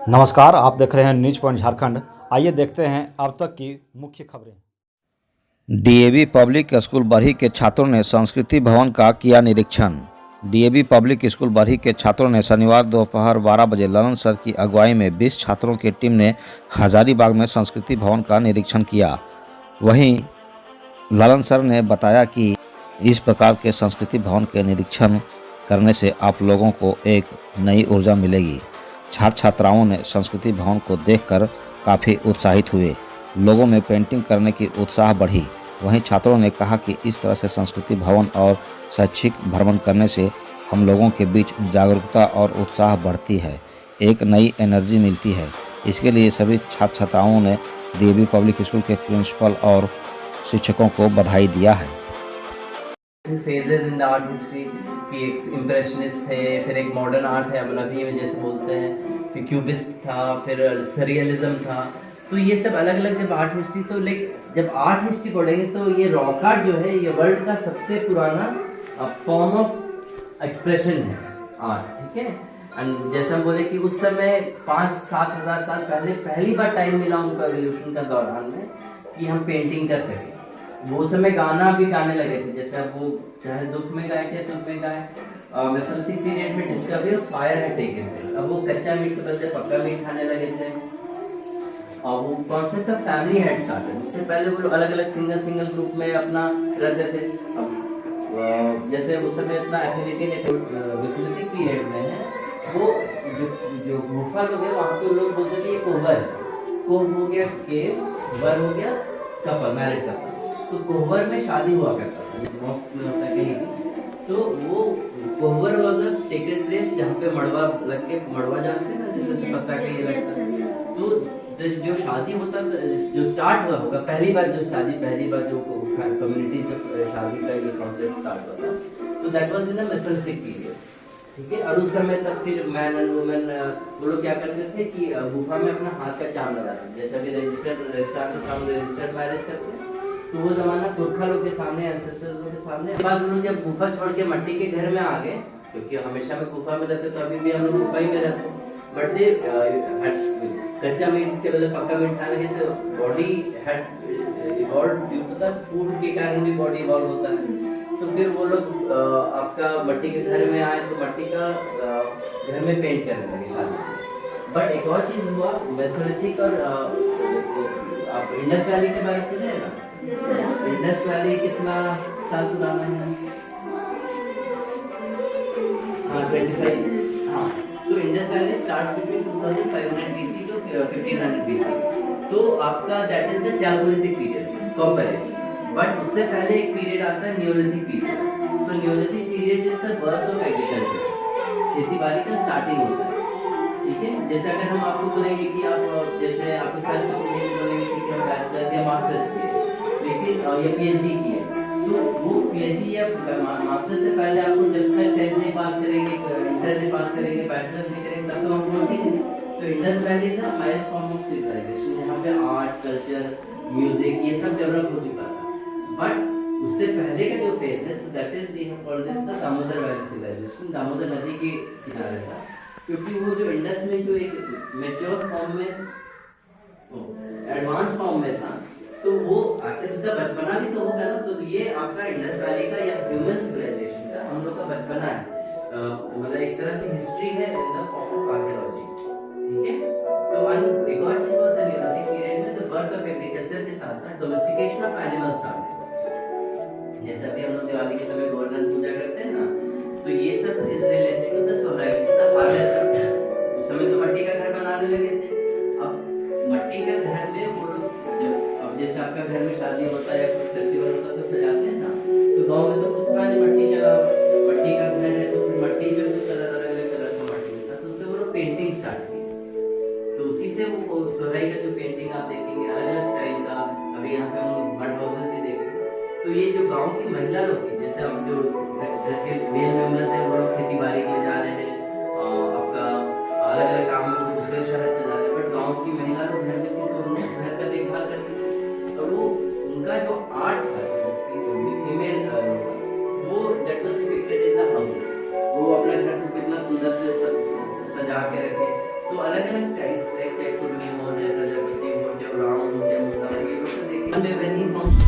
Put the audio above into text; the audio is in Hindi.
नमस्कार, आप देख रहे हैं न्यूज पॉइंट झारखंड। आइए देखते हैं अब तक की मुख्य खबरें। डीएवी पब्लिक स्कूल बरही के छात्रों ने संस्कृति भवन का किया निरीक्षण। डीएवी पब्लिक स्कूल बरही के छात्रों ने शनिवार दोपहर 12 बजे ललन सर की अगुवाई में 20 छात्रों की टीम ने हजारीबाग में संस्कृति भवन का निरीक्षण किया। वहीं ललन सर ने बताया कि इस प्रकार के संस्कृति भवन के निरीक्षण करने से आप लोगों को एक नई ऊर्जा मिलेगी। छात्र छात्राओं ने संस्कृति भवन को देखकर काफ़ी उत्साहित हुए। लोगों में पेंटिंग करने की उत्साह बढ़ी। वहीं छात्रों ने कहा कि इस तरह से संस्कृति भवन और शैक्षिक भ्रमण करने से हम लोगों के बीच जागरूकता और उत्साह बढ़ती है, एक नई एनर्जी मिलती है। इसके लिए सभी छात्र छात्राओं ने डीएवी पब्लिक स्कूल के प्रिंसिपल और शिक्षकों को बधाई दिया है। Phases in the art history की एक इम्प्रेशनिस्ट थे, फिर एक मॉडर्न आर्ट है अभी में जैसे बोलते हैं, फिर क्यूबिस्ट था, फिर सरियलिज्म था। तो ये सब अलग अलग जब आर्ट हिस्ट्री, तो जब आर्ट हिस्ट्री पढ़ेंगे तो ये रॉक आर्ट जो है ये वर्ल्ड का सबसे पुराना फॉर्म ऑफ एक्सप्रेशन है आर्ट, ठीक है। एंड जैसे हम बोले कि उस समय 5-7 हज़ार साल पहले पहली बार टाइम मिला उनको एवोल्यूशन का दौरान में कि हम पेंटिंग कर सकें। वो समय गाना भी गाने लगे थे, जैसे अब वो चाहे दुख में गाए चाहे सुख में गाए। मेसोलिथिक पीरियड में discovery of fire had taken place. अब वो कच्चा मीट के बदले पक्का मीट खाने लगे थे और वो concept of family had started. उससे पहले वो लोग अलग अलग सिंगल ग्रुप में अपना रहते थे। अब जैसे उस समय इतना एफिनिटी नहीं था, मेसोलिथिक पीरियड में है वो जो गुफा लोग है वहाँ पे लोग बोलते थे ये कोहबर, कोह हो गया केव, वर हो गया कपल, मैरिड कपल। तो कोहबर में शादी हुआ करता था, मॉस्क में होता है कहीं। तो वो कोहबर वाज अ सेक्रेट प्लेस जहाँ पे मड़वा लग के, मड़वा जानते हैं ना, जैसे पत्ता का ये लगता है। तो जो शादी होता जो स्टार्ट हुआ होगा पहली बार जो कम्युनिटी जब शादी का ये कॉन्सेप्ट स्टार्ट हुआ था, तो that was in the Mesolithic period, ठीक है। और उस समय तक फिर मैन एंड वुमेन वो लोग क्या करते थे कि गुफा में अपना हाथ का चाम लगाते, जैसे अभी रजिस्टर्ड मैरिज करते हैं। तो वो जमाना पुरखा लोग के सामने, एंसेस्टर्स लोग के सामने। बाद लोग जब गुफा छोड़ के मिट्टी के घर में आ गए, क्योंकि हमेशा में गुफा में रहते, तो अभी भी हम लोग गुफा ही में रहते, बट दे कच्चा मीट के बजाय पक्का मीट खाने लगे। तो body had evolve due to the food के कारण भी बॉडी इवॉल्व होता है। तो फिर वो लोग आपका मिट्टी के घर में आए तो मिट्टी का घर में पेंट करने लगे शादी। बट एक और चीज हुआ मेसोलिथिक और आप इंडस वैली के बारे में सुने ना? इंडस वैली कितना साल पुराना है? हाँ 25। हाँ, तो Indus valley starts between 2500 BC to 1500 BC। तो आपका that is the Chalcolithic period comparative. But उससे पहले एक पीरियड आता है Neolithic period. So Neolithic period is the birth of agriculture, खेती बाड़ी का स्टार्टिंग होता है, ठीक है। जैसे अगर हम आपको बोलेंगे कि आप जैसे आपके सर से बोलेंगे कि हम बैचलर्स या मास्टर्स किए, लेकिन ये पीएचडी की है, तो वो पीएचडी या मास्टर से पहले आपको जब तक 10th नहीं पास करेंगे, इंटर नहीं पास करेंगे, बैचलर्स नहीं करेंगे, तब तो हम लोग सीखेंगे। तो Indus valley is the highest form of civilisation, जहाँ पे आर्ट, कल्चर, म्यूजिक ये सब डेवलप हो चुका था। बट उससे पहले का जो फेज है, so that is we have called this the Damodar valley civilisation. Damodar नदी के किनारे था, क्योंकि वो जो इंडस में जो एक मैच्योर फॉर्म में, एडवांस फॉर्म में था, तो वो आखिर उसका बचपना भी तो होगा ना। तो ये आपका इंडस वैली का या ह्यूमन सिविलाइजेशन का हम लोग का बचपना है, मतलब एक तरह से हिस्ट्री है in the form of archaeology, ठीक है। तो एक और चीज होता है न्यूलिथिक पीरियड में, द बर्थ ऑफ एग्रीकल्चर के साथ साथ डोमेस्टिकेशन ऑफ एनिमल्स स्टार्टेड। जैसे अभी हम लोग दिवाली के समय गोवर्धन पूजा करते हैं ना, तो ये सब इज रिलेटेड टू द सोलाइविटी, द हार्वेस्ट। उस समय तो मिट्टी का घर बनाने लगे थे। अब मिट्टी का घर में वो लोग अब जैसे आपका घर में शादी होता है या कुछ फेस्टिवल होता है तो सजाते हैं ना, तो गांव में तो कुछ पुरानी मिट्टी जला, मिट्टी का घर है तो फिर मिट्टी जो कलर अलग कलर का मिट्टी था, तो उससे वो लोग पेंटिंग स्टार्ट की। तो उसी से वो सोहराई का जो पेंटिंग आप देखेंगे अलग अलग स्टाइल का, अभी यहाँ पे हम मड हाउसेस भी देखेंगे। तो ये जो गांव की महिला लोग थी, जैसे अब जो घर के मेल मेंबर्स हैं वो लोग खेती बाड़ी के लिए जा रहे हैं, आपका अलग अलग काम में दूसरे शहर से जा रहे हैं, बट गांव की महिला लोग घर में थी तो उन लोग घर का देखभाल करती। तो वो उनका जो आर्ट था फीमेल, वो that was depicted in the house. वो अपने घर को कितना सुंदर से सजा के रखे। तो अलग अलग स्टाइल when he found